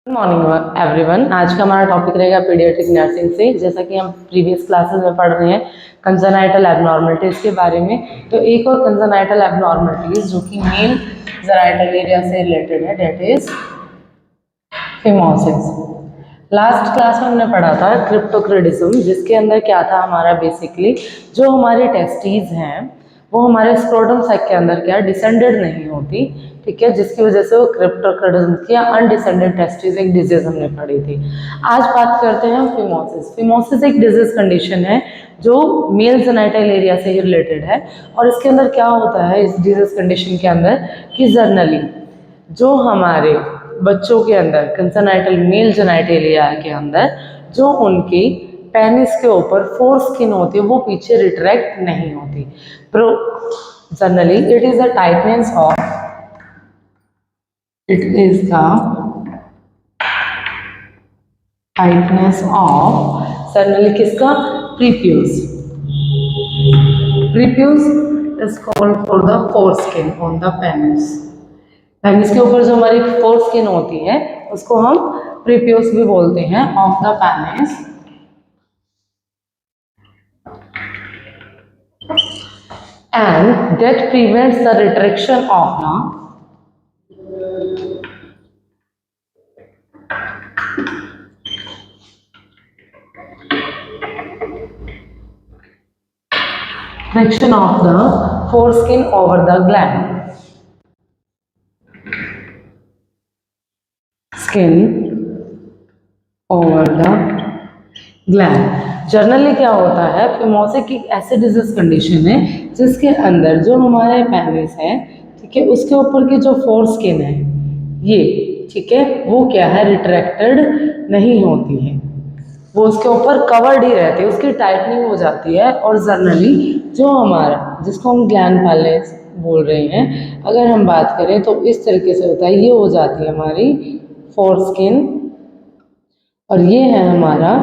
Morning everyone. आज का हमारा टॉपिक रहेगा पीडियाट्रिक नर्सिंग से। जैसा कि हम प्रीवियस क्लासेस में पढ़ रहे हैं कंजेनाइटल एबनॉर्मलिटीज़ के बारे में, तो एक और कंजेनाइटल एबनॉर्मलिटीज़ जो कि मेल जेनाइटल एरिया से रिलेटेड है, that is phimosis. Last class में हमने पढ़ा था क्रिप्टोक्रेडिज्म, जिसके अंदर क्या था हमारा बेसिकली जो हमारी टेस्टीज हैं वो हमारे स्क्रोटम सैक के अंदर क्या डिसेंडेड नहीं होती, ठीक है, जिसकी वजह से वो क्रिप्टोक्रेडिज्म की अनडिसेंडेड टेस्टीज एक डिजीज हमने पढ़ी थी। आज बात करते हैं फिमोसिस। फिमोसिस एक डिजीज कंडीशन है जो मेल जेनाइटल एरिया से ही रिलेटेड है, और इसके अंदर क्या होता है इस डिजीज कंडीशन के अंदर कि जनरली जो हमारे बच्चों के अंदर कंजेनाइटल मेल जेनाइटल एरिया के अंदर जो उनकी पेनिस के ऊपर फोर स्किन होती है वो पीछे रिट्रैक्ट नहीं होती। Generally it is the tightness of generally किसका prepuce is called for the foreskin on the penis. Penis के ऊपर जो हमारी फोर स्किन होती है उसको हम प्रीप्यूस भी बोलते हैं of the penis, and that prevents the retraction of the foreskin over the gland. Skin over the gland. Generally क्या होता है फिमोसिस एक ऐसे डिजीज कंडीशन है जिसके अंदर जो हमारे पेनिस है, ठीक है, उसके ऊपर की जो फोर स्किन है ये, ठीक है, वो क्या है रिट्रैक्टेड नहीं होती है, वो उसके ऊपर कवर्ड ही रहती है, उसकी टाइटनिंग हो जाती है। और जनरली जो हमारा जिसको हम ग्लैंड पैलेस बोल रहे हैं, अगर हम बात करें तो इस तरीके से होता है, ये हो जाती है हमारी फोर स्किन और ये है हमारा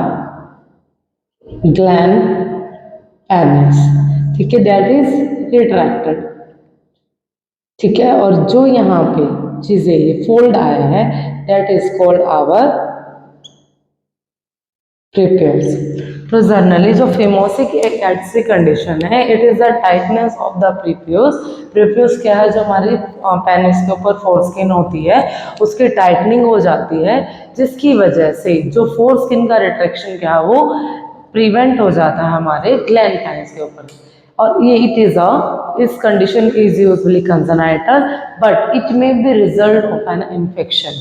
ग्लैंड पैनिस, ठीक है, दैट इज रिट्रैक्टेड, ठीक है। और जो यहाँ पे चीजें ये फोल्ड आया है that is called our prepuce. तो जनरली जो फिमोसिस एक ऐसी कंडीशन है, it is the tightness of the prepuce. Prepuce क्या है, जो हमारी पेनिस के ऊपर फोर स्किन होती है उसकी टाइटनिंग हो जाती है, जिसकी वजह से जो फोर स्किन का रिट्रैक्शन क्या है वो प्रिवेंट हो जाता है हमारे ग्लैंड पेनिस के ऊपर। और ये इस condition is usually congenital but it may B result of an infection.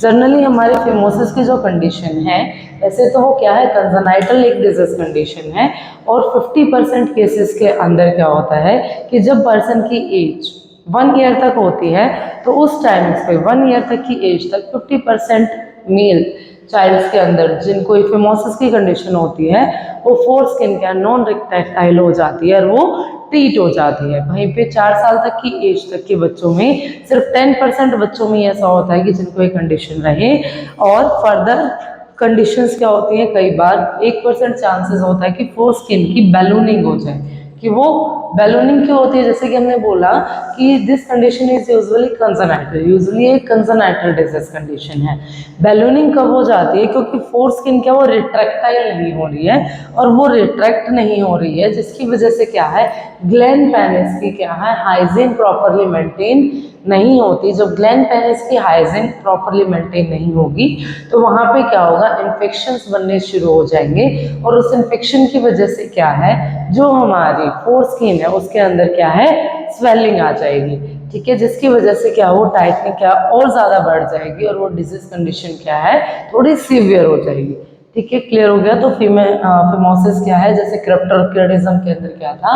Generally हमारे फिमोसिस की जो कंडीशन है वैसे तो वो क्या है कंजेनाइटल एक डिजीज कंडीशन है, और 50% केसेस के अंदर क्या होता है कि जब पर्सन की एज 1 ईयर तक होती है तो उस टाइम पे 1 ईयर तक की एज तक 50% मेल चाइल्ड्स के अंदर जिनको फिमोसिस की कंडीशन होती है वो फोर स्किन क्या नॉन रिट्रैक्टाइल हो जाती है और वो ट्रीट हो जाती है। वहीं पे 4 साल तक की एज तक के बच्चों में सिर्फ 10% बच्चों में ऐसा होता है कि जिनको ये कंडीशन रहे, और फर्दर कंडीशंस क्या होती हैं, कई बार 1% चांसेस होता है कि फोर स्किन की बैलूनिंग हो जाए। कि वो बैलूनिंग क्यों होती है, जैसे कि हमने बोला कि this condition is usually congenital, usually एक कंजेनाइटल डिजीज कंडीशन है। बैलूनिंग कब हो जाती है, क्योंकि फोर स्किन क्या वो रिट्रैक्टाइल नहीं हो रही है, और वो रिट्रैक्ट नहीं हो रही है जिसकी वजह से क्या है ग्लैंड पेनिस की क्या है हाइजीन प्रॉपरली मेंटेन नहीं होती। जब ग्लैंड पेनिस की हाइजीन प्रॉपरली मेंटेन नहीं होगी तो वहाँ पे क्या होगा इन्फेक्शंस बनने शुरू हो जाएंगे, और उस इन्फेक्शन की वजह से क्या है जो हमारी फोर स्किन है उसके अंदर क्या है स्वेलिंग आ जाएगी, ठीक है, जिसकी वजह से क्या वो टाइटनिंग क्या और ज़्यादा बढ़ जाएगी और वो डिजीज कंडीशन क्या है थोड़ी सीवियर हो जाएगी, ठीक है। क्लियर हो गया। तो फिमोसिस क्या है, जैसे क्रिप्टोक्रेडिज्म के अंदर क्या था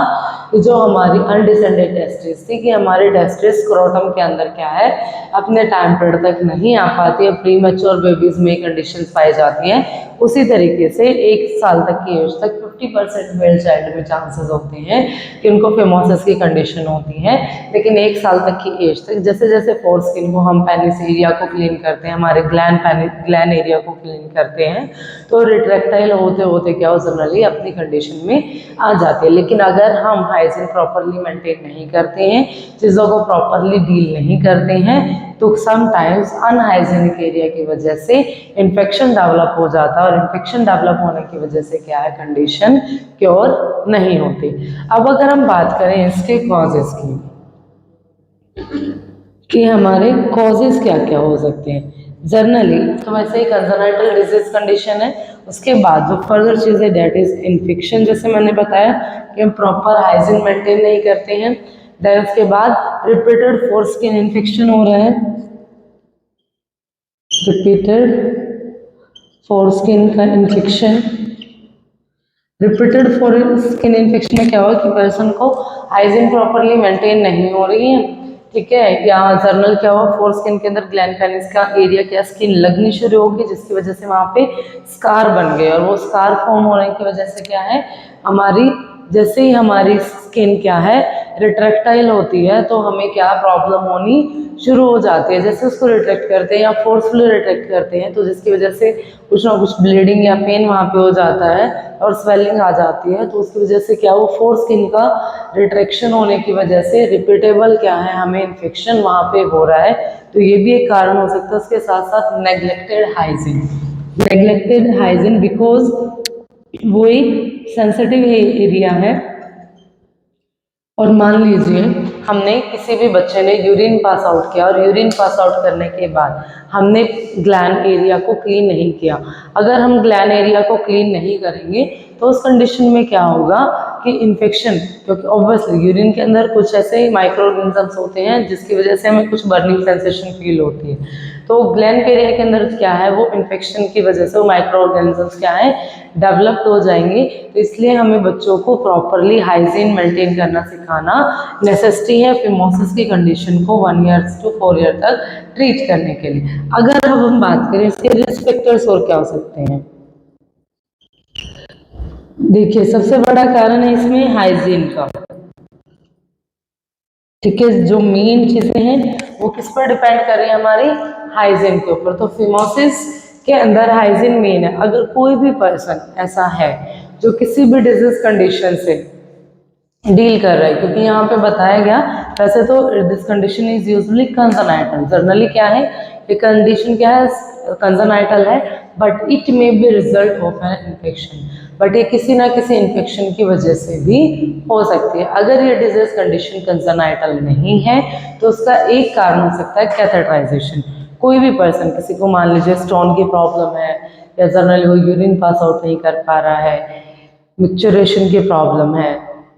कि जो हमारी अनडिसेंडेड टेस्टिस थी कि हमारी टेस्टिस स्क्रोटम के अंदर क्या है अपने टाइम पीरियड तक नहीं आ पाती है, प्री मैच्योर बेबीज में कंडीशन पाई जाती हैं। उसी तरीके से 1 साल तक की एज तक 50% मेल चाइल्ड में चांसेस होते हैं कि उनको फिमोसिस की कंडीशन होती है, लेकिन 1 साल तक की एज तक जैसे जैसे फोर स्किन को हम पेनिस एरिया को क्लीन करते हैं, हमारे ग्लैंड एरिया को क्लीन करते हैं, तो रिट्रैक्टाइल होते होते क्या हो जनरली अपनी कंडीशन में आ जाते हैं। लेकिन अगर हम हाइजीन प्रॉपरली मेंटेन नहीं करते हैं, चीज़ों को प्रॉपरली डील नहीं करते हैं, तो समटाइम्स अनहाइजीनिक एरिया की वजह से इन्फेक्शन डेवलप हो जाता है, और इन्फेक्शन डेवलप होने की वजह से क्या है, कंडीशन क्योर नहीं होती। अब अगर हम बात करें इसके कॉजेस की कि हमारे कॉजेस क्या क्या हो सकते हैं, जनरली तो वैसे ही कंजनाइटल डिजीज कंडीशन है। उसके बाद जो फर्दर चीज़ है डेट इज इन्फेक्शन, जैसे मैंने बताया कि हम प्रॉपर हाइजीन मेंटेन नहीं करते हैं। देन उसके बाद रिपीटेड फोर स्किन इन्फेक्शन हो रहा है, रिपीटेड फोर स्किन का infection. Repeated four skin infection में क्या हुआ कि पर्सन को हाइजीन प्रॉपरली मेंटेन नहीं हो रही है, ठीक है, या जर्नल क्या हुआ, फोर स्किन के अंदर ग्लैंड पेनिस का एरिया क्या स्किन लगनी शुरू होगी, जिसकी वजह से वहाँ पे स्कार बन गए, और वो स्कार फॉर्म होने की वजह से क्या है, हमारी जैसे ही हमारी स्किन क्या है रिट्रैक्टाइल होती है तो हमें क्या प्रॉब्लम होनी शुरू हो जाती है। जैसे उसको रिट्रैक्ट करते हैं या फोर्सफुली रिट्रैक्ट करते हैं तो जिसकी वजह से कुछ ना कुछ ब्लीडिंग या पेन वहाँ पे हो जाता है और स्वेलिंग आ जाती है, तो उसकी वजह से क्या वो फोर स्किन का रिट्रैक्शन होने की वजह से रिपीटेबल क्या है हमें इन्फेक्शन वहाँ पे हो रहा है, तो ये भी एक कारण हो सकता है। उसके साथ साथ नेग्लेक्टेड हाइजीन बिकॉज वो एक सेंसिटिव एरिया है, और मान लीजिए हमने किसी भी बच्चे ने यूरिन पास आउट किया और यूरिन पास आउट करने के बाद हमने ग्लैंड एरिया को क्लीन नहीं किया। अगर हम ग्लैंड एरिया को क्लीन नहीं करेंगे तो उस कंडीशन में क्या होगा कि इन्फेक्शन, क्योंकि ऑब्वियसली यूरिन के अंदर कुछ ऐसे माइक्रो ऑर्गेनिजम्स होते हैं जिसकी वजह से हमें कुछ बर्निंग सेंसेशन फील होती है, तो ग्लैंड एरिया के अंदर क्या है वो इन्फेक्शन की वजह से वो माइक्रो ऑर्गेनिजम्स क्या है डेवलप्ड हो जाएंगे। तो इसलिए हमें बच्चों को प्रॉपरली हाइजीन मेंटेन करना सिखाना नेसेसिटी है फिमोसिस की कंडीशन को 1 ईयर to 4 ईयर तक ट्रीट करने के लिए। अगर अब हम बात करें इसके रिस्क फैक्टर्स और क्या हो सकते हैं, देखिए सबसे बड़ा कारण है इसमें हाइजीन का, ठीक है, जो मेन चीजें हैं वो किस पर डिपेंड कर रही है, हमारी हाइजीन के ऊपर। तो फिमोसिस के अंदर हाइजीन मेन है। अगर कोई भी पर्सन ऐसा है जो किसी भी डिजीज कंडीशन से डील कर रहा है, क्योंकि यहाँ पे बताया गया वैसे तो this condition is usually congenital, generally क्या है ये कंडीशन क्या है कंजनाइटल है, but it may B result of an infection, but ये किसी ना किसी इन्फेक्शन की वजह से भी हो सकती है। अगर ये डिजीज कंडीशन कंजनाइटल नहीं है तो उसका एक कारण हो सकता है कैथेटराइजेशन। कोई भी पर्सन, किसी को मान लीजिए स्टोन की प्रॉब्लम है या जनरली वो यूरिन पास आउट नहीं कर पा रहा है, मिक्सचरेशन की प्रॉब्लम है,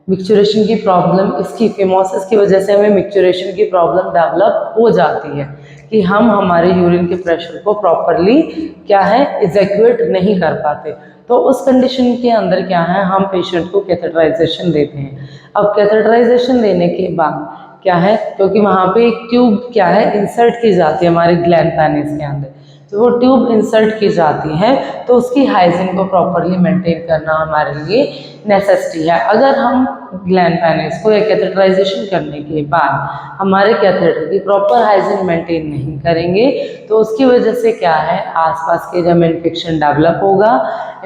मिक्सचरेशन की प्रॉब्लम इसकी फिमोसिस की वजह से हमें मिक्सचरेशन की प्रॉब्लम डेवलप हो जाती है कि हम हमारे यूरिन के प्रेशर को प्रॉपरली क्या है इजैक्यूएट नहीं कर पाते, तो उस कंडीशन के अंदर क्या है हम पेशेंट को कैथेटराइजेशन देते हैं। अब कैथेटराइजेशन देने के बाद क्या है, क्योंकि वहाँ पे एक ट्यूब क्या है इंसर्ट की जाती है हमारे ग्लैंड पेनिस के अंदर, तो वो ट्यूब इंसर्ट की जाती है तो उसकी हाइजीन को प्रॉपरली मेंटेन करना हमारे लिए नेसेसिटी है। अगर हम ग्लैंड पेनिस को या कैथेटराइजेशन करने के बाद हमारे कैथेटर की प्रॉपर हाइजीन मेंटेन नहीं करेंगे तो उसकी वजह से क्या है आसपास के जब इन्फेक्शन डेवलप होगा,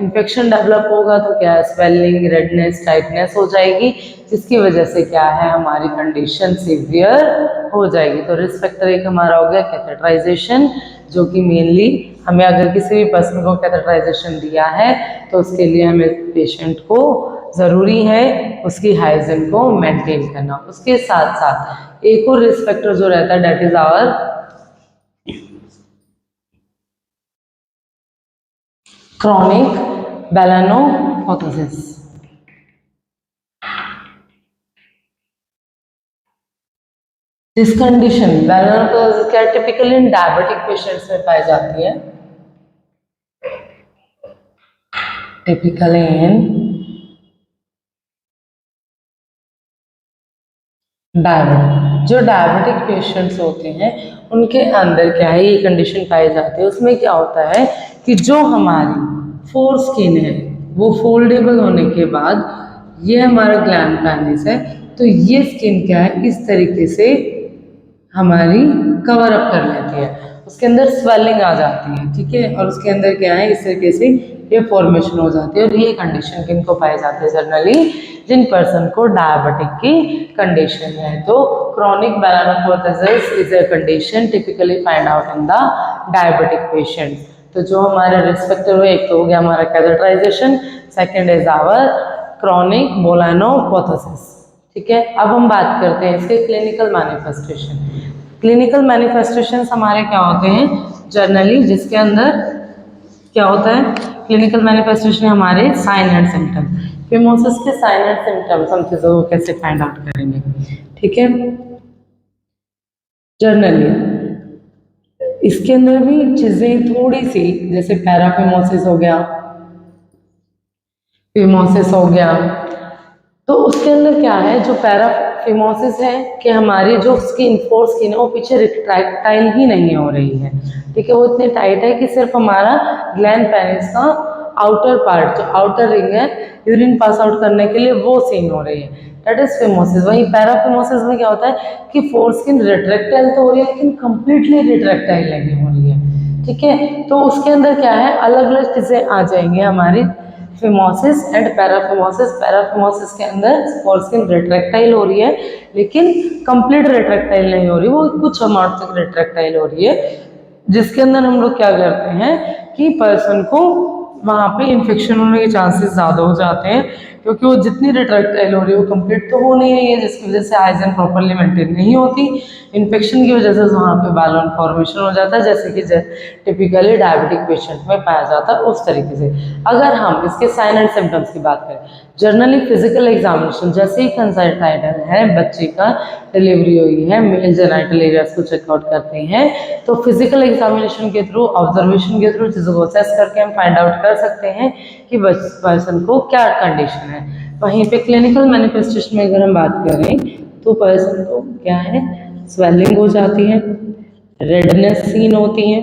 इन्फेक्शन डेवलप होगा तो क्या है स्वेलिंग, रेडनेस, टाइटनेस हो जाएगी, जिसकी वजह से क्या है हमारी कंडीशन सीवियर हो जाएगी। तो रिस्क फैक्टर एक हमारा हो गया कैथेटराइजेशन, जो कि मेनली हमें अगर किसी भी पर्सन को कैथेटराइजेशन दिया है तो उसके लिए हमें पेशेंट को ज़रूरी है उसकी हाइजीन को मेंटेन करना। उसके साथ साथ एक और रिस्क फैक्टर जो रहता है that is our chronic balanoposthitis. This condition balanoposthitis क्या टिपिकली इन डायबिटिक पेशेंट्स में पाई जाती है, टिपिकली इन डायबिटिक, जो डायबिटिक पेशेंट्स होते हैं उनके अंदर क्या है ये कंडीशन पाई जाती है। उसमें क्या होता है कि जो हमारी फोर स्किन है वो फोल्डेबल होने के बाद ये हमारा ग्लैंड पेनिस है, तो ये स्किन क्या है इस तरीके से हमारी कवर अप कर लेती है। उसके अंदर स्वेलिंग आ जाती है, ठीक है, और उसके अंदर क्या है, इस तरीके से ये फॉर्मेशन हो जाती है। और ये कंडीशन किनको पाए जाते हैं जनरली, जिन पर्सन को डायबिटिक की कंडीशन है। तो chronic balanoposthitis is a condition typically find out in the diabetic patient. तो जो हमारा रिस्क फैक्टर है, एक तो हो गया हमारा catheterization, second is our chronic balanoposthitis, ठीक है। अब हम बात करते हैं इसके क्लिनिकल मैनिफेस्टेशन। क्लिनिकल मैनिफेस्टेशंस हमारे क्या होते हैं जनरली, जिसके अंदर क्या होता है, क्लिनिकल मैनिफेस्टेशन हमारे साइन एंड सिम्टम्स। फिमोसिस के साइन एंड सिम्टम्स हम चीज़ों को कैसे फाइंड आउट करेंगे, ठीक है। जनरली इसके अंदर भी चीज़ें थोड़ी सी, जैसे पैराफिमोसिस हो गया, फिमोसिस हो गया, तो उसके अंदर क्या है, जो पैराफिमोसिस है कि हमारी जो स्किन है वो पीछे रिट्रैक्टाइल ही नहीं हो रही है, ठीक है, वो इतनी टाइट है कि सिर्फ हमारा ग्लैंड पेनिस का आउटर पार्ट, जो आउटर रिंग है यूरिन पास आउट करने के लिए, वो सीन हो रही है, दैट इज फिमोसिस। वहीं पैराफिमोसिस में क्या होता है कि फोरस्किन रिट्रैक्टाइल तो हो रही है लेकिन कंप्लीटली रिट्रैक्टाइल नहीं हो रही है, ठीक है। तो उसके अंदर क्या है, अलग अलग चीज़ें आ जाएंगी हमारी फिमोसिस एंड पैराफिमोसिस। पैराफिमोसिस के अंदर फोरस्किन रिट्रैक्टाइल हो रही है लेकिन कंप्लीट रिट्रैक्टाइल नहीं हो रही, वो कुछ अमाउंट तक रिट्रैक्टाइल हो रही है, जिसके अंदर हम लोग क्या करते हैं कि पर्सन को वहाँ पे इन्फेक्शन होने के चांसेस ज़्यादा हो जाते हैं, क्योंकि वो जितनी रिट्रैक्टाइल हो रही है वो कंप्लीट तो हो नहीं रही है, जिसकी वजह से हाइजीन प्रॉपरली मेंटेन नहीं होती। इन्फेक्शन की वजह से वहाँ पे बालोन फॉर्मेशन हो जाता है, जैसे कि टिपिकली डायबिटिक पेशेंट में पाया जाता है उस तरीके से। अगर हम इसके साइन एंड सिम्टम्स की बात करें, जनरली फिजिकल एग्जामिनेशन, जैसे ही कंसल्टाइडल है, बच्चे का डिलीवरी हुई है, मेल जेनाइटल एरियाज को चेकआउट करते हैं, तो फिजिकल एग्जामिनेशन के थ्रू, ऑब्जर्वेशन के थ्रू चीज़ों को असेस करके हम फाइंड आउट कर सकते हैं कि पर्सन को क्या कंडीशन है। वहीं पे क्लिनिकल मैनिफेस्टेशन में अगर हम बात करें तो पर्सन को क्या है, स्वेलिंग हो जाती है, रेडनेस सीन होती है,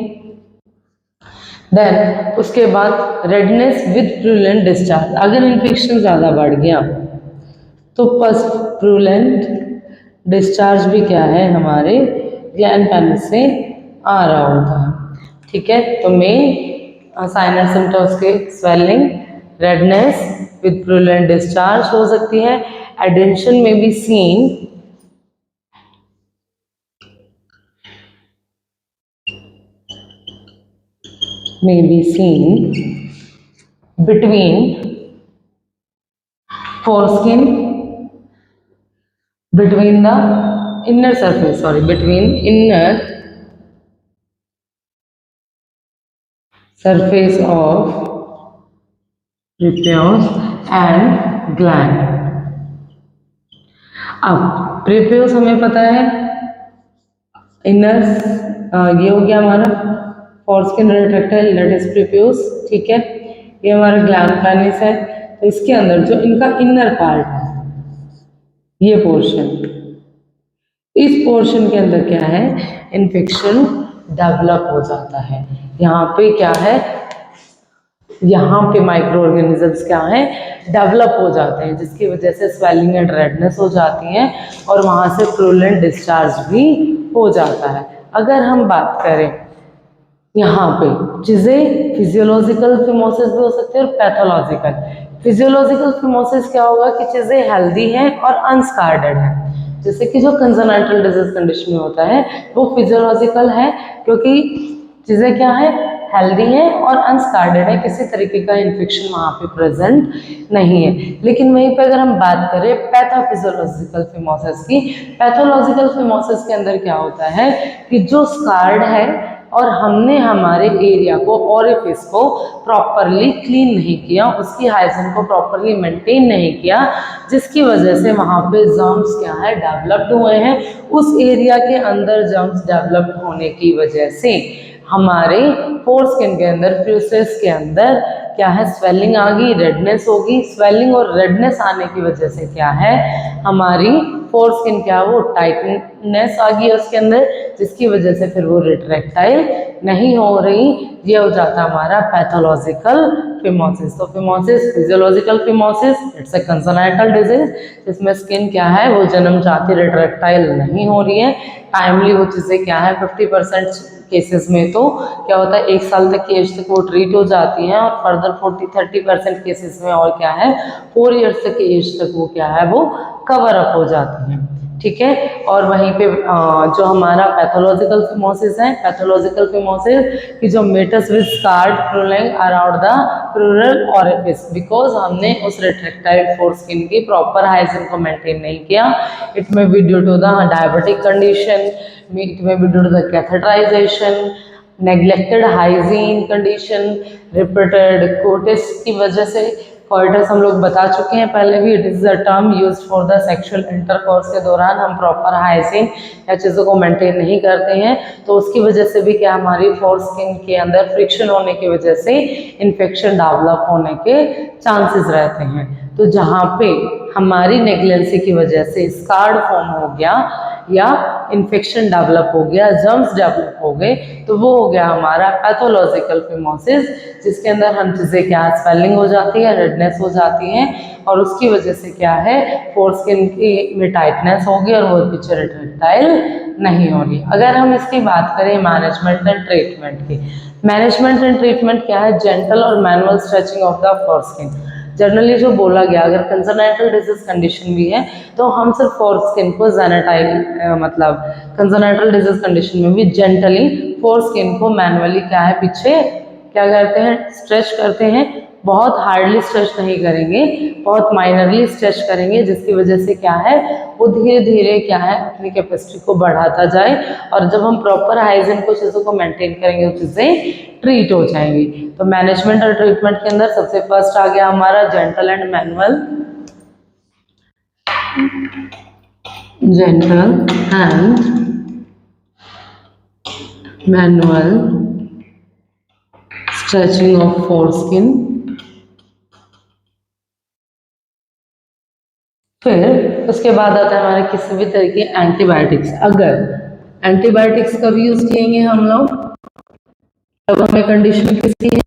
देन उसके बाद रेडनेस विद प्रूलेंट डिस्चार्ज। अगर इन्फेक्शन ज़्यादा बढ़ गया तो प्रूलेंट डिस्चार्ज भी क्या है, हमारे ग्लैंड पेनिस से आ रहा होता है, ठीक है। तो मेन साइन एंड सिम्टम्स के स्वेलिंग, रेडनेस विद प्रूलेंट डिस्चार्ज हो सकती है। एडेंशन में भी scene between foreskin, between the inner surface, between inner surface of prepuce and gland। अब प्रीप्यूस हमें पता है, इनर ये हो गया हमारा फोरस्किन रिट्रैक्टाइल, दैट इज प्रीप्यूस, ठीक है। ये हमारा ग्लैंड पेनिस है, तो इसके अंदर जो इनका इनर पार्ट है, ये पोर्शन, इस पोर्शन के अंदर क्या है, इन्फेक्शन डेवलप हो जाता है। यहाँ पे क्या है, यहाँ पे माइक्रो ऑर्गेनिजम्स क्या है, डेवलप हो जाते हैं, जिसकी वजह से स्वेलिंग एंड रेडनेस हो जाती है और वहाँ से प्रूलेंट डिस्चार्ज भी हो जाता है। अगर हम बात करें यहाँ पे चीज़ें, फिजियोलॉजिकल फिमोसिस भी हो सकती है और पैथोलॉजिकल। फिजियोलॉजिकल फिमोसिस क्या होगा कि चीज़ें हेल्दी हैं और अनस्कार्डेड हैं, जैसे कि जो कंजनाइटल डिजीज कंडीशन में होता है वो फिजियोलॉजिकल है, क्योंकि चीज़ें क्या है, हेल्दी है और अनस्कार्डेड है, किसी तरीके का इन्फेक्शन वहाँ पे प्रेजेंट नहीं है। लेकिन वहीं पे अगर हम बात करें पैथोफिजियोलॉजिकल फिमोसिस की, पैथोलॉजिकल फिमोसिस के अंदर क्या होता है कि जो स्कार्ड है और हमने हमारे एरिया को, ओरिफिस को प्रॉपरली क्लीन नहीं किया, उसकी हाइजीन को प्रॉपरली मेंटेन नहीं किया, जिसकी वजह से वहाँ पे जर्म्स क्या है, डेवलप्ड हुए हैं। उस एरिया के अंदर जर्म्स डेवलप्ड होने की वजह से हमारे फोरस्किन के अंदर, प्यूसेस के अंदर क्या है, स्वेलिंग आ गई, रेडनेस होगी। स्वेलिंग और रेडनेस आने की वजह से क्या है, हमारी फोरस्किन क्या है, वो टाइटनेस आ गई उसके अंदर, जिसकी वजह से फिर वो रिट्रैक्टाइल नहीं हो रही। ये हो जाता हमारा पैथोलॉजिकल फिमोसिस। तो phimosis, physiological phimosis, it's a congenital disease जिसमें स्किन क्या है वो जन्मजाति रेट्रैक्टाइल नहीं हो रही है। टाइमली वो चीज़ें क्या है 50% केसेस में तो क्या होता है 1 साल तक की एज तक वो ट्रीट हो जाती हैं, और फर्दर 40-30% केसेस में और क्या है 4 ईयर्स तक की एज तक वो क्या है वो कवर अप हो जाती हैं। ठीक है। और वहीं पे जो हमारा पैथोलॉजिकल फिमोसिस है, पैथोलॉजिकल फिमोसिस की जो meatus with scarred pooling around the plural orifice, because हमने उस रेट्रैक्टाइल फोर स्किन की प्रॉपर हाइजीन को मेंटेन नहीं किया। It may be due to the diabetic condition, it may be due to the catheterization, neglected hygiene condition, repeated coitus की वजह से। Coitus हम लोग बता चुके हैं पहले भी, it is the term use for the sexual intercourse के दौरान हम प्रॉपर हाइजीन या चीज़ों को मेंटेन नहीं करते हैं, तो उसकी वजह से भी क्या हमारी फोर स्किन के अंदर फ्रिक्शन होने की वजह से इन्फेक्शन डेवलप होने के चांसेस रहते हैं। तो जहाँ पे हमारी नेग्लेंसी की वजह से स्कार्ड फॉर्म हो गया या इन्फेक्शन डेवलप हो गया, जर्म्स डेवलप हो गए, तो वो हो गया हमारा पैथोलॉजिकल फिमोसिस, जिसके अंदर हम चीज़ें क्या स्वेलिंग हो जाती है, रेडनेस हो जाती है, और उसकी वजह से क्या है फोर स्किन की में टाइटनेस होगी और वो पीछे रेट्रैक्टाइल नहीं हो रही। अगर हम इसकी बात करें मैनेजमेंट एंड ट्रीटमेंट की, मैनेजमेंट एंड ट्रीटमेंट क्या है, जेंटल और manual stretching of the four skin. Generally जो बोला गया, अगर कंजेनाइटल डिजीज कंडीशन भी है तो हम सिर्फ फोर स्किन को जेनेटाइल मतलब कंजेनाइटल डिजीज कंडीशन में भी जेंटली फोर स्किन को मैनुअली क्या है पीछे क्या करते हैं स्ट्रेच करते हैं, बहुत हार्डली स्ट्रेच नहीं करेंगे, बहुत माइनरली स्ट्रेच करेंगे, जिसकी वजह से क्या है वो धीरे धीरे क्या है अपनी कैपेसिटी को बढ़ाता जाए, और जब हम प्रॉपर हाइजीन को चीज़ों को मेंटेन करेंगे वो चीज़ें ट्रीट हो जाएंगी। तो मैनेजमेंट और ट्रीटमेंट के अंदर सबसे फर्स्ट आ गया हमारा gentle and manual, gentle and manual stretching of four skin. फिर उसके बाद आता है हमारे किसी भी तरह के एंटीबायोटिक्स। अगर एंटीबायोटिक्स कब यूज किएंगे हम लोग, तब हमें कंडीशन किसकी है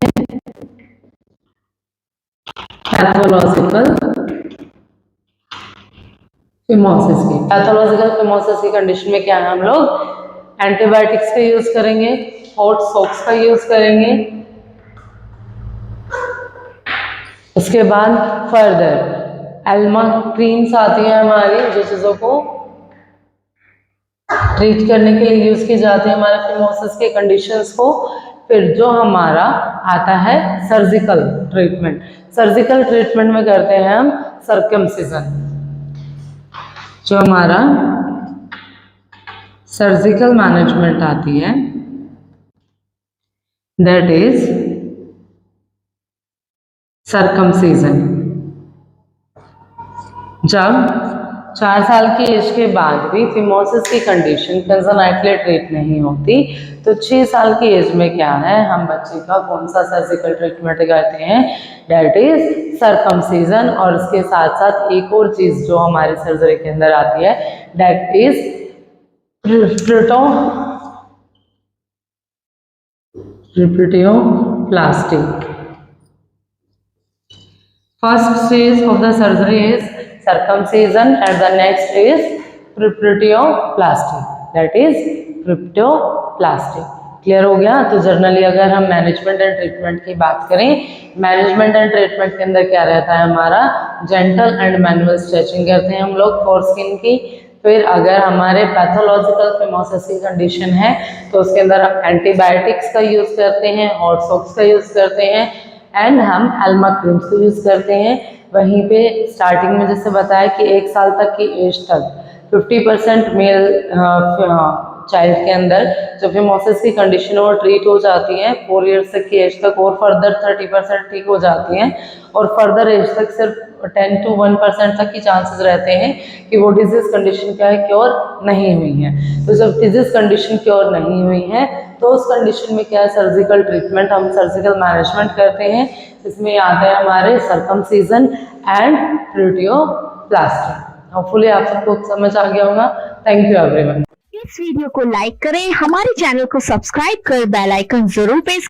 पैथोलॉजिकल फिमोसिस की। पैथोलॉजिकल फिमोसिस की कंडीशन में क्या है हम लोग एंटीबायोटिक्स का यूज करेंगे, हॉट सॉक्स का यूज करेंगे। उसके बाद फर्दर एल्मा क्रीम्स आती है हमारी जो चीज़ों को ट्रीट करने के लिए यूज की जाती है हमारे फिमोसिस के कंडीशंस को। फिर जो हमारा आता है सर्जिकल ट्रीटमेंट, सर्जिकल ट्रीटमेंट में करते हैं हम सर्कमसिजन। जो हमारा सर्जिकल मैनेजमेंट आती है दैट इज सर्कमसिजन। जब 4 साल की एज के बाद भी फिमोसिस की कंडीशन कंजेनाइटली ट्रीट नहीं होती, तो 6 साल की एज में क्या है हम बच्चे का कौन सा सर्जिकल ट्रीटमेंट करते हैं, डेट इज सर्कमसिजन। और इसके साथ साथ एक और चीज जो हमारी सर्जरी के अंदर आती है that is prepucioplasty. First stage of the surgery is circumcision and the next is prepucioplasty, that is prepucioplasty। Clear हो गया। तो जनरली अगर हम मैनेजमेंट एंड ट्रीटमेंट की बात करें, मैनेजमेंट एंड ट्रीटमेंट के अंदर क्या रहता है हमारा जेंटल एंड मैनुअल स्ट्रेचिंग करते हैं हम लोग फोर स्किन की। फिर अगर हमारे पैथोलॉजिकल फिमोसिस की कंडीशन है तो उसके अंदर हम एंटीबायोटिक्स का यूज करते हैं, हॉट सॉक्स का यूज करते हैं एंड हम एल्मा क्रीम्स का यूज करते हैं। वहीं पे स्टार्टिंग में जैसे बताया कि 1 साल तक की एज तक 50% मेल चाइल्ड के अंदर जो फिमोसिस की कंडीशन वो ट्रीट हो जाती है 4 ईयर्स तक की एज तक, और फर्दर 30% ठीक हो जाती हैं, और फर्दर एज तक सिर्फ 10 to 1% तक की चांसेस रहते हैं कि वो डिजीज कंडीशन क्या है क्योर नहीं हुई है। तो जब डिजीज कंडीशन क्योर नहीं हुई है तो उस कंडीशन में क्या है सर्जिकल ट्रीटमेंट, हम सर्जिकल मैनेजमेंट करते हैं, जिसमें आते हैं हमारे सर्कमसिजन एंड प्रेपुशियोप्लास्टी। होपफुली आप सबको समझ आ गया होगा। Thank you everyone. इस वीडियो को लाइक करें, हमारे चैनल को सब्सक्राइब कर बेल आइकन जरूर प्रेस